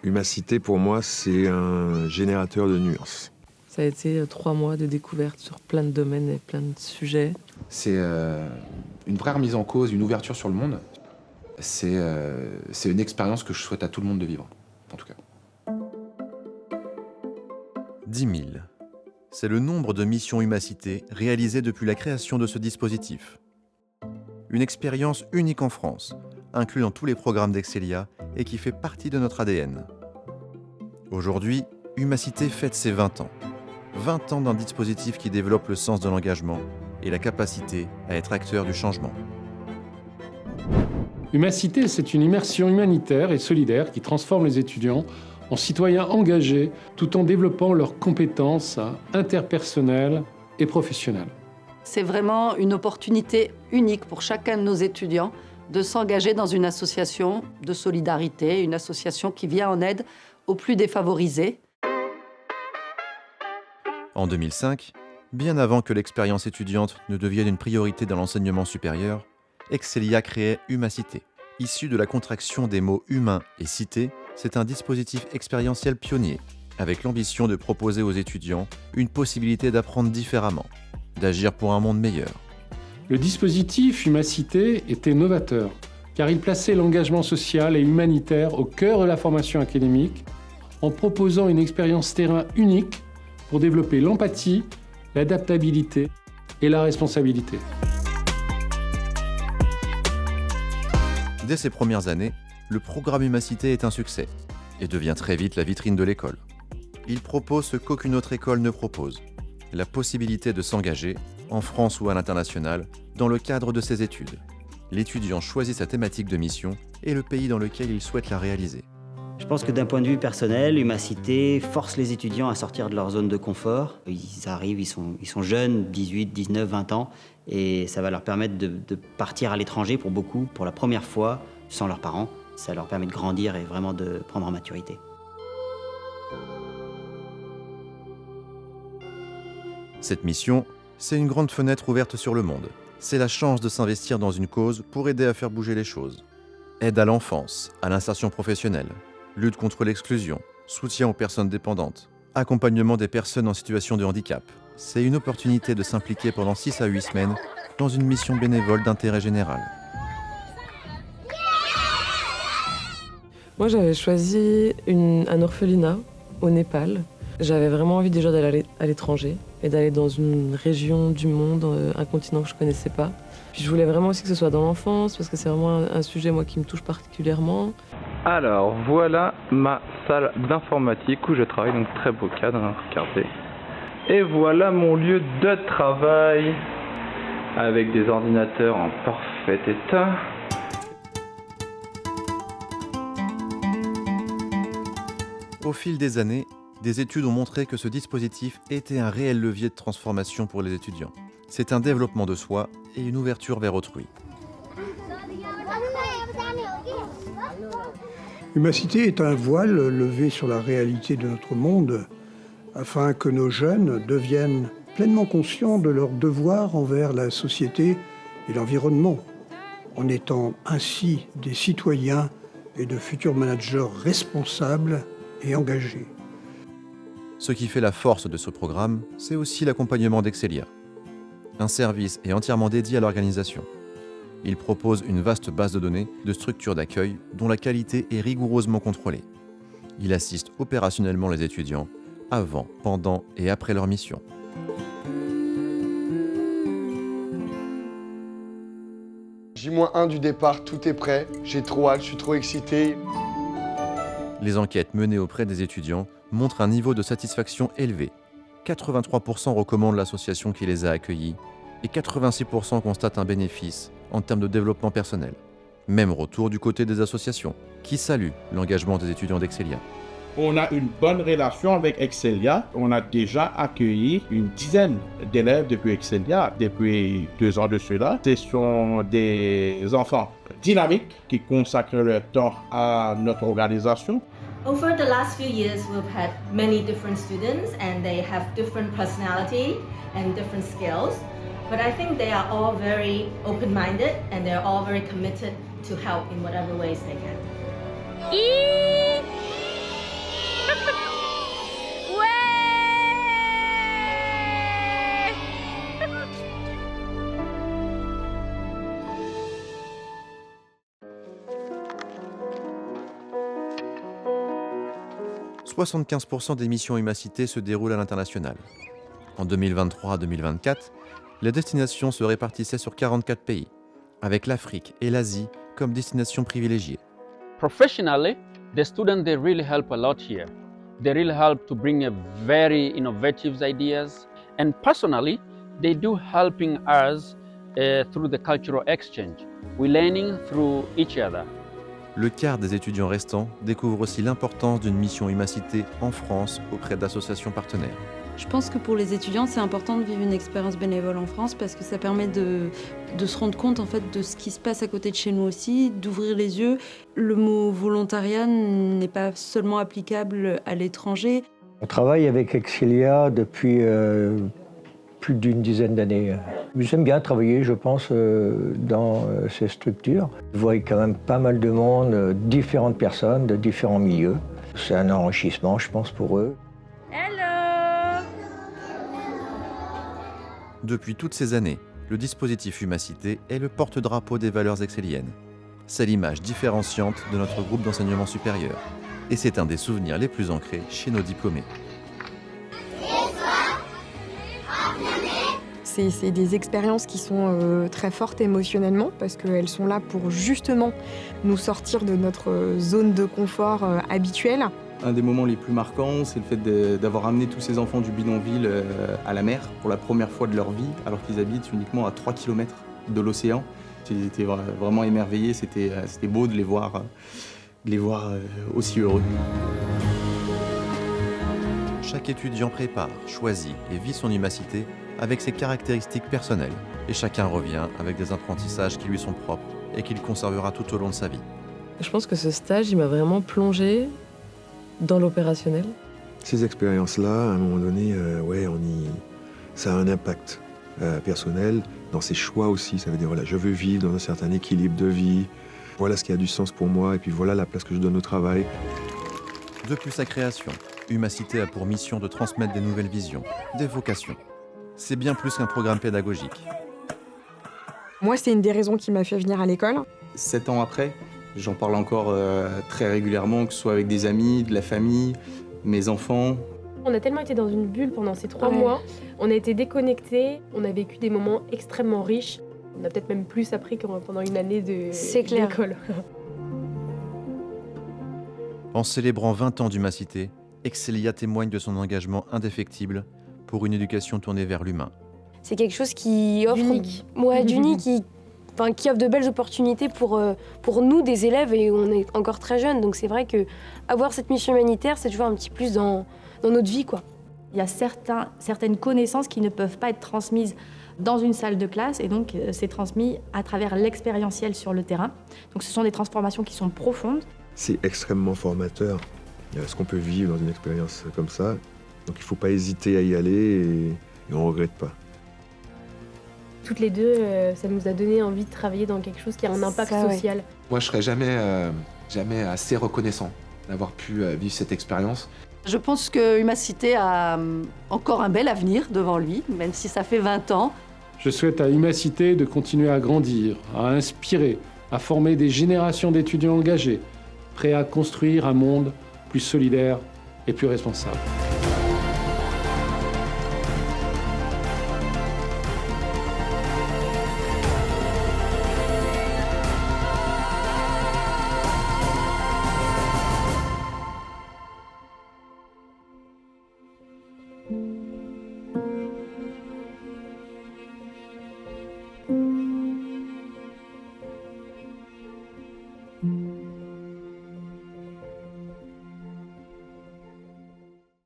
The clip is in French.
Humacité, pour moi, c'est un générateur de nuances. Ça a été 3 mois de découverte sur plein de domaines et plein de sujets. C'est une vraie remise en cause, une ouverture sur le monde. C'est une expérience que je souhaite à tout le monde de vivre, en tout cas. 10 000. C'est le nombre de missions Humacité réalisées depuis la création de ce dispositif. Une expérience unique en France, inclue dans tous les programmes d'Excelia et qui fait partie de notre ADN. Aujourd'hui, Humacité fête ses 20 ans. 20 ans d'un dispositif qui développe le sens de l'engagement et la capacité à être acteur du changement. Humacité, c'est une immersion humanitaire et solidaire qui transforme les étudiants en citoyens engagés tout en développant leurs compétences interpersonnelles et professionnelles. C'est vraiment une opportunité unique pour chacun de nos étudiants de s'engager dans une association de solidarité, une association qui vient en aide aux plus défavorisés. En 2005, bien avant que l'expérience étudiante ne devienne une priorité dans l'enseignement supérieur, Excelia créait Humacité. Issu de la contraction des mots humain et cité, c'est un dispositif expérientiel pionnier, avec l'ambition de proposer aux étudiants une possibilité d'apprendre différemment, d'agir pour un monde meilleur. Le dispositif Humacité était novateur, car il plaçait l'engagement social et humanitaire au cœur de la formation académique, en proposant une expérience terrain unique pour développer l'empathie, l'adaptabilité et la responsabilité. Dès ses premières années, le programme Humacité est un succès et devient très vite la vitrine de l'école. Il propose ce qu'aucune autre école ne propose, la possibilité de s'engager, en France ou à l'international, dans le cadre de ses études. L'étudiant choisit sa thématique de mission et le pays dans lequel il souhaite la réaliser. Je pense que d'un point de vue personnel, Humacité force les étudiants à sortir de leur zone de confort. Ils arrivent, ils sont jeunes, 18, 19, 20 ans, et ça va leur permettre de partir à l'étranger pour beaucoup, pour la première fois, sans leurs parents. Ça leur permet de grandir et vraiment de prendre en maturité. Cette mission, c'est une grande fenêtre ouverte sur le monde. C'est la chance de s'investir dans une cause pour aider à faire bouger les choses. Aide à l'enfance, à l'insertion professionnelle, lutte contre l'exclusion, soutien aux personnes dépendantes, accompagnement des personnes en situation de handicap. C'est une opportunité de s'impliquer pendant 6 à 8 semaines dans une mission bénévole d'intérêt général. Moi, j'avais choisi un orphelinat au Népal. J'avais vraiment envie déjà d'aller à l'étranger et d'aller dans une région du monde, un continent que je ne connaissais pas. Puis je voulais vraiment aussi que ce soit dans l'enfance, parce que c'est vraiment un sujet moi, qui me touche particulièrement. Alors, voilà ma salle d'informatique où je travaille, donc très beau cadre, hein, regardez. Et voilà mon lieu de travail, avec des ordinateurs en parfait état. Au fil des années, des études ont montré que ce dispositif était un réel levier de transformation pour les étudiants. C'est un développement de soi et une ouverture vers autrui. Humacité est un voile levé sur la réalité de notre monde afin que nos jeunes deviennent pleinement conscients de leurs devoirs envers la société et l'environnement, en étant ainsi des citoyens et de futurs managers responsables et engagés. Ce qui fait la force de ce programme, c'est aussi l'accompagnement d'Excelia. Un service est entièrement dédié à l'organisation. Il propose une vaste base de données de structures d'accueil dont la qualité est rigoureusement contrôlée. Il assiste opérationnellement les étudiants avant, pendant et après leur mission. J-1 du départ, tout est prêt. J'ai trop hâte, je suis trop excité. Les enquêtes menées auprès des étudiants montrent un niveau de satisfaction élevé. 83% recommandent l'association qui les a accueillis et 86% constatent un bénéfice en termes de développement personnel. Même retour du côté des associations, qui saluent l'engagement des étudiants d'Excelia. On a une bonne relation avec Excelia. On a déjà accueilli une dizaine d'élèves depuis Excelia, depuis 2 ans de cela. Ce sont des enfants dynamiques qui consacrent leur temps à notre organisation. Over the last few years, we've had many different students and they have different personality and different skills. But I think they are all very open-minded and they're all very committed to help in whatever ways they can. 1、2、3、4、5、6、7、8、9、10。« 75% des missions Humacité se déroulent à l'international. En 2023-2024, les destinations se répartissaient sur 44 pays, avec l'Afrique et l'Asie comme destinations privilégiées. Professionally, the students, they really help a lot here. They really help to bring a very innovative ideas. And personally, they do helping us through the cultural exchange. We're learning through each other. Le quart des étudiants restants découvrent aussi l'importance d'une mission Humacité en France auprès d'associations partenaires. Je pense que pour les étudiants, c'est important de vivre une expérience bénévole en France parce que ça permet de se rendre compte en fait, de ce qui se passe à côté de chez nous aussi, d'ouvrir les yeux. Le mot volontariat n'est pas seulement applicable à l'étranger. On travaille avec Excelia depuis plus d'une dizaine d'années. J'aime bien travailler, je pense, dans ces structures. Je vois quand même pas mal de monde, différentes personnes, de différents milieux. C'est un enrichissement, je pense, pour eux. Depuis toutes ces années, le dispositif Humacité est le porte-drapeau des valeurs excelliennes. C'est l'image différenciante de notre groupe d'enseignement supérieur. Et c'est un des souvenirs les plus ancrés chez nos diplômés. C'est des expériences qui sont très fortes émotionnellement parce qu'elles sont là pour justement nous sortir de notre zone de confort habituelle. Un des moments les plus marquants, c'est le fait d'avoir amené tous ces enfants du bidonville à la mer pour la première fois de leur vie, alors qu'ils habitent uniquement à 3 km de l'océan. J'étais vraiment émerveillé, c'était beau de les voir aussi heureux. Chaque étudiant prépare, choisit et vit son Humacité avec ses caractéristiques personnelles. Et chacun revient avec des apprentissages qui lui sont propres et qu'il conservera tout au long de sa vie. Je pense que ce stage, il m'a vraiment plongé dans l'opérationnel. Ces expériences-là, à un moment donné, ça a un impact personnel, dans ses choix aussi. Ça veut dire, voilà, je veux vivre dans un certain équilibre de vie, voilà ce qui a du sens pour moi, et puis voilà la place que je donne au travail. Depuis sa création, Humacité a pour mission de transmettre des nouvelles visions, des vocations. C'est bien plus qu'un programme pédagogique. Moi, c'est une des raisons qui m'a fait venir à l'école. 7 ans après, j'en parle encore très régulièrement, que ce soit avec des amis, de la famille, mes enfants. On a tellement été dans une bulle pendant ces 3 mois, on a été déconnectés, on a vécu des moments extrêmement riches. On a peut-être même plus appris que pendant une année d'école. En célébrant 20 ans d'Humacité, Excelia témoigne de son engagement indéfectible pour une éducation tournée vers l'humain. C'est quelque chose qui offre d'unique, qui offre de belles opportunités pour nous, des élèves, et on est encore très jeunes. Donc c'est vrai qu'avoir cette mission humanitaire, c'est toujours un petit plus dans notre vie, quoi. Il y a certaines connaissances qui ne peuvent pas être transmises dans une salle de classe, et donc c'est transmis à travers l'expérientiel sur le terrain. Donc ce sont des transformations qui sont profondes. C'est extrêmement formateur, ce qu'on peut vivre dans une expérience comme ça. Donc il ne faut pas hésiter à y aller et on ne regrette pas. Toutes les deux, ça nous a donné envie de travailler dans quelque chose qui a un impact social. Moi, je ne serais jamais assez reconnaissant d'avoir pu vivre cette expérience. Je pense que Humacité a encore un bel avenir devant lui, même si ça fait 20 ans. Je souhaite à Humacité de continuer à grandir, à inspirer, à former des générations d'étudiants engagés, prêts à construire un monde plus solidaire et plus responsable.